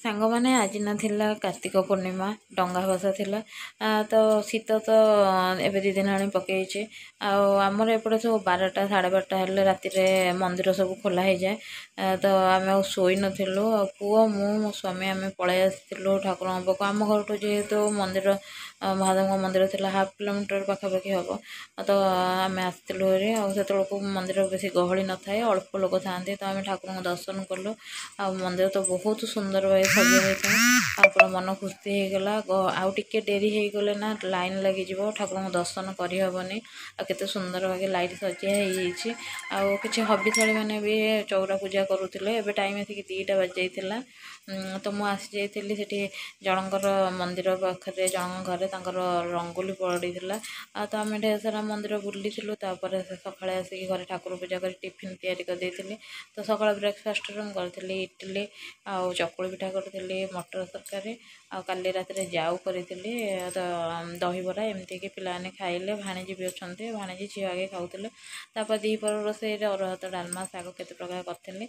ସାଙ୍ଗମାନେ ଆଜି ନା ଥିଲା କାର୍ତ୍ତିକ ପୂର୍ଣ୍ଣିମା ଡଙ୍ଗା ଭସା ଥିଲା ତ ଶୀତ ତ ଏବେ 2 ଦିନ ଆଣି ପକେଇଛି ଆଉ ଆମର ଏପଟେ ସବୁ 12ଟା 12:30 ହେଲେ ରାତିରେ ମନ୍ଦିର ସବୁ ଖୋଲା ହେଇଯାଏ ତ ଆମେ ଆଉ ଶୋଇ ନଥିଲୁ ଆଉ ପୁଅ ମୁଁ ମୋ ସ୍ୱାମୀ ଆମେ ପଳେଇ ଆସିଥିଲୁ ଠାକୁରଙ୍କ ପାଖକୁ ଆମ ଘରଠୁ ଯେହେତୁ ମନ୍ଦିର ମହାଦେବଙ୍କ ମନ୍ଦିର ଥିଲା 1/2 କିଲୋମିଟର ପାଖାପାଖି ହେବ ତ ଆମେ ଆସିଥିଲୁ ହେରି ଆଉ ସେତେବେଳକୁ ମନ୍ଦିର ବେଶୀ ଗହଳି ନଥାଏ ଅଳ୍ପ ଲୋକ ଥାଆନ୍ତି ତ ଆମେ ଠାକୁରଙ୍କୁ ଦର୍ଶନ କଲୁ ଆଉ ମନ୍ଦିର ତ ବହୁତ ସୁନ୍ଦର ଭାବେ ସଜା ହେଇଥାଏ ଆଉ ପୁରା ମନ ଖୁସି ହେଇଗଲା ଆଉ ଟିକେ ଡେରି ହେଇଗଲେ ନା ଲାଇନ୍ ଲାଗିଯିବ ଠାକୁରଙ୍କୁ ଦର୍ଶନ କରିହେବନି ଆଉ କେତେ ସୁନ୍ଦର ଭାବେ ଲାଇଟ୍ ସଜା ହେଇଯାଇଛି ଆଉ କିଛି ହବିଷାଳି ମାନେ ବି ଚଉରା ପୂଜା କରୁଥିଲେ ଏବେ ଟାଇମ୍ ଆସିକି 2ଟା ବାଜିଯାଇଥିଲା ତ ମୁଁ ଆସିଯାଇଥିଲି ସେଠି ଜଣଙ୍କର ମନ୍ଦିର ପାଖରେ ଜଣଙ୍କ ଘରେ ତାଙ୍କର ରଙ୍ଗୋଲି ପଡ଼ିଥିଲା ଆଉ ତ ଆମେ ଢେର ସାରା ମନ୍ଦିର ବୁଲିଥିଲୁ ତାପରେ ସକାଳେ ଆସିକି ଘରେ ଠାକୁର ପୂଜା କରି ଟିଫିନ୍ ତିଆରି କରିଦେଇଥିଲି ତ ସକାଳ ବ୍ରେକଫାଷ୍ଟରେ ମୁଁ କରିଥିଲି ଇଟିଲି ଆଉ ଚକୁଳି ପିଠା କରିଥିଲି ମଟର ତରକାରୀ ଆଉ କାଲି ରାତିରେ ଯାଉ କରିଥିଲି ତ ଦହିବରା ଏମିତିକି ପିଲାମାନେ ଖାଇଲେ ଭାଣିଜୀ ବି ଅଛନ୍ତି ଭାଣିଜୀ ଝିଅ ଆଗେ ଖାଉଥିଲେ ତାପରେ 2 ପ୍ରହର ରୋଷେଇରେ ଅରୁଆ ଭାତ ଡାଲମା ଶାଗ କେତେ ପ୍ରକାର କରିଥିଲି।